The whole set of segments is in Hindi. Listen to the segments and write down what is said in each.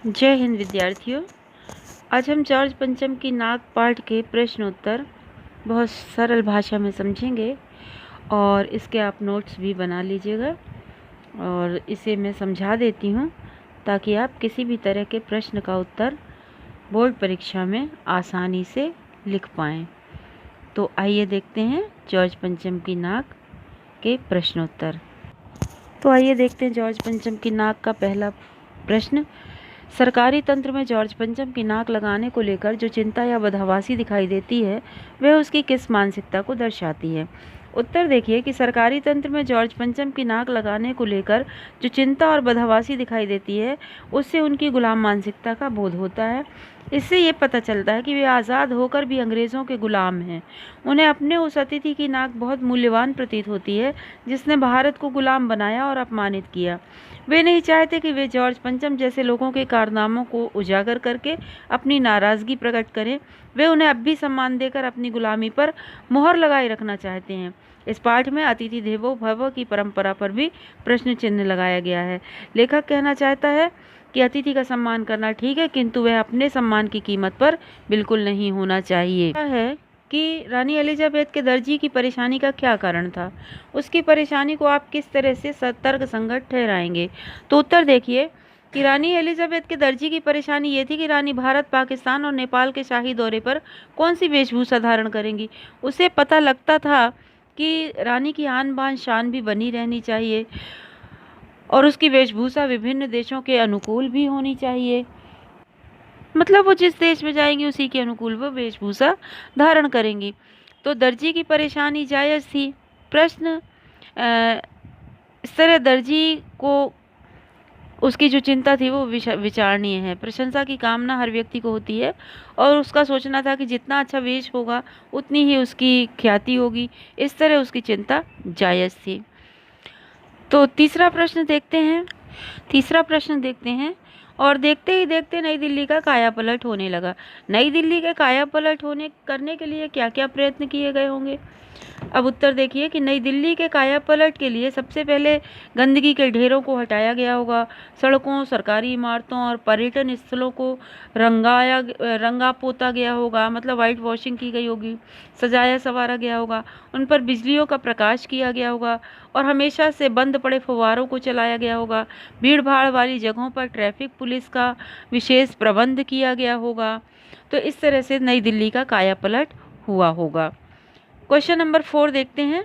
जय हिंद विद्यार्थियों। आज हम जॉर्ज पंचम की नाक पाठ के प्रश्न उत्तर बहुत सरल भाषा में समझेंगे और इसके आप नोट्स भी बना लीजिएगा और इसे मैं समझा देती हूँ ताकि आप किसी भी तरह के प्रश्न का उत्तर बोर्ड परीक्षा में आसानी से लिख पाएँ। तो आइए देखते हैं जॉर्ज पंचम की नाक के प्रश्नोत्तर। तो आइए देखते हैं जॉर्ज पंचम की नाक का पहला प्रश्न। सरकारी तंत्र में जॉर्ज पंचम की नाक लगाने को लेकर जो चिंता या बदहवासी दिखाई देती है वह उसकी किस मानसिकता को दर्शाती है? उत्तर देखिए कि सरकारी तंत्र में जॉर्ज पंचम की नाक लगाने को लेकर जो चिंता और बदहवासी दिखाई देती है उससे उनकी गुलाम मानसिकता का बोध होता है। इससे ये पता चलता है कि वे आज़ाद होकर भी अंग्रेज़ों के गुलाम हैं। उन्हें अपने उस अतिथि की नाक बहुत मूल्यवान प्रतीत होती है जिसने भारत को गुलाम बनाया और अपमानित किया। वे नहीं चाहते कि वे जॉर्ज पंचम जैसे लोगों के कारनामों को उजागर करके अपनी नाराज़गी प्रकट करें। वे उन्हें अब भी सम्मान देकर अपनी गुलामी पर मुहर लगाए रखना चाहते हैं। इस पाठ में अतिथि देवो भव की परंपरा पर भी प्रश्न चिन्ह लगाया गया है। लेखक कहना चाहता है कि अतिथि का सम्मान करना ठीक है, किंतु वह अपने सम्मान की कीमत पर बिल्कुल नहीं होना चाहिए। है कि रानी एलिजाबेथ के दर्जी की परेशानी का क्या कारण था? उसकी परेशानी को आप किस तरह से तर्क संगत ठहराएंगे? तो उत्तर देखिए कि रानी एलिजाबेथ के दर्जी की परेशानी ये थी कि रानी भारत, पाकिस्तान और नेपाल के शाही दौरे पर कौन सी वेशभूषा धारण करेंगी। उसे पता लगता था कि रानी की आन बान शान भी बनी रहनी चाहिए और उसकी वेशभूषा विभिन्न देशों के अनुकूल भी होनी चाहिए। मतलब वो जिस देश में जाएंगी उसी के अनुकूल वो वेशभूषा धारण करेंगी। तो दर्जी की परेशानी जायज़ थी। प्रश्न इस तरह दर्जी को उसकी जो चिंता थी वो विचारणीय है। प्रशंसा की कामना हर व्यक्ति को होती है और उसका सोचना था कि जितना अच्छा वेश होगा उतनी ही उसकी ख्याति होगी। इस तरह उसकी चिंता जायज़ थी। तो तीसरा प्रश्न देखते हैं और देखते ही देखते नई दिल्ली का कायापलट होने लगा। नई दिल्ली के कायापलट करने के लिए क्या क्या प्रयत्न किए गए होंगे? अब उत्तर देखिए कि नई दिल्ली के कायापलट के लिए सबसे पहले गंदगी के ढेरों को हटाया गया होगा। सड़कों, सरकारी इमारतों और पर्यटन स्थलों को रंगा पोता गया होगा, मतलब वाइट वॉशिंग की गई होगी। सजाया संवारा गया होगा, उन पर बिजलियों का प्रकाश किया गया होगा और हमेशा से बंद पड़े फव्वारों को चलाया गया होगा। भीड़ भाड़ वाली जगहों पर ट्रैफिक पुलिस का विशेष प्रबंध किया गया होगा। तो इस तरह से नई दिल्ली का कायापलट हुआ होगा। क्वेश्चन नंबर 4 देखते हैं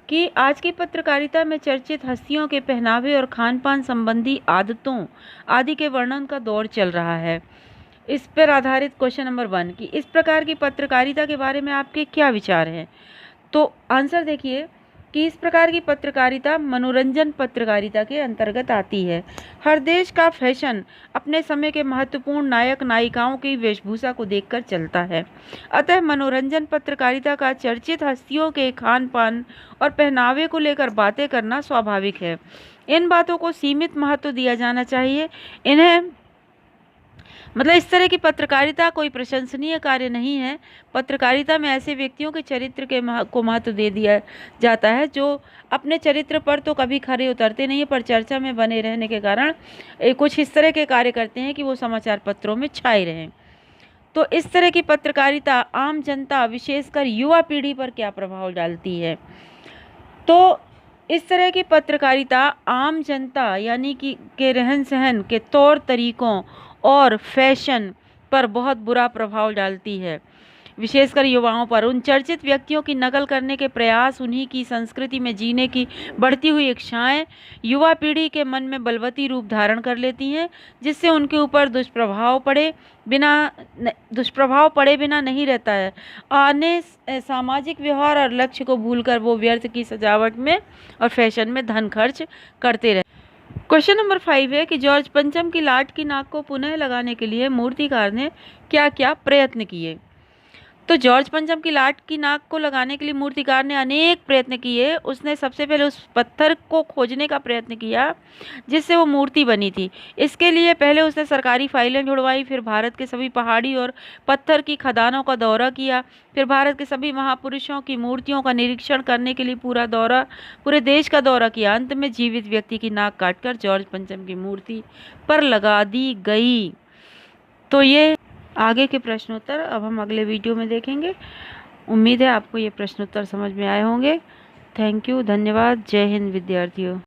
कि आज की पत्रकारिता में चर्चित हस्तियों के पहनावे और खान पान संबंधी आदतों आदि के वर्णन का दौर चल रहा है। इस पर आधारित क्वेश्चन नंबर 1 कि इस प्रकार की पत्रकारिता के बारे में आपके क्या विचार हैं? तो आंसर देखिए कि इस प्रकार की पत्रकारिता मनोरंजन पत्रकारिता के अंतर्गत आती है। हर देश का फैशन अपने समय के महत्वपूर्ण नायक नायिकाओं की वेशभूषा को देखकर चलता है। अतः मनोरंजन पत्रकारिता का चर्चित हस्तियों के खान पान और पहनावे को लेकर बातें करना स्वाभाविक है। इन बातों को सीमित महत्व दिया जाना चाहिए। इस तरह की पत्रकारिता कोई प्रशंसनीय कार्य नहीं है। पत्रकारिता में ऐसे व्यक्तियों के चरित्र को महत्व दे दिया जाता है जो अपने चरित्र पर तो कभी खरे उतरते नहीं है, पर चर्चा में बने रहने के कारण कुछ इस तरह के कार्य करते हैं कि वो समाचार पत्रों में छाए रहें। तो इस तरह की पत्रकारिता आम जनता, विशेषकर युवा पीढ़ी पर क्या प्रभाव डालती है? तो इस तरह की पत्रकारिता आम जनता यानी कि के रहन सहन के तौर तरीकों और फैशन पर बहुत बुरा प्रभाव डालती है, विशेषकर युवाओं पर। उन चर्चित व्यक्तियों की नकल करने के प्रयास, उन्हीं की संस्कृति में जीने की बढ़ती हुई इच्छाएं युवा पीढ़ी के मन में बलवती रूप धारण कर लेती हैं, जिससे उनके ऊपर दुष्प्रभाव पड़े बिना नहीं रहता है। आने सामाजिक व्यवहार और लक्ष्य को भूलकर वो व्यर्थ की सजावट में और फैशन में धन खर्च करते रहते। क्वेश्चन नंबर 5 है कि जॉर्ज पंचम की लाट की नाक को पुनः लगाने के लिए मूर्तिकार ने क्या क्या प्रयत्न किए? तो जॉर्ज पंचम की लाट की नाक को लगाने के लिए मूर्तिकार ने अनेक प्रयत्न किए। उसने सबसे पहले उस पत्थर को खोजने का प्रयत्न किया जिससे वो मूर्ति बनी थी। इसके लिए पहले उसने सरकारी फाइलें ढूंढवाई, फिर भारत के सभी पहाड़ी और पत्थर की खदानों का दौरा किया, फिर भारत के सभी महापुरुषों की मूर्तियों का निरीक्षण करने के लिए पूरे देश का दौरा किया। अंत में जीवित व्यक्ति की नाक काटकर जॉर्ज पंचम की मूर्ति पर लगा दी गई। तो ये आगे के प्रश्नोत्तर अब हम अगले वीडियो में देखेंगे। उम्मीद है आपको ये प्रश्नोत्तर समझ में आए होंगे। थैंक यू, धन्यवाद। जय हिंद विद्यार्थियों।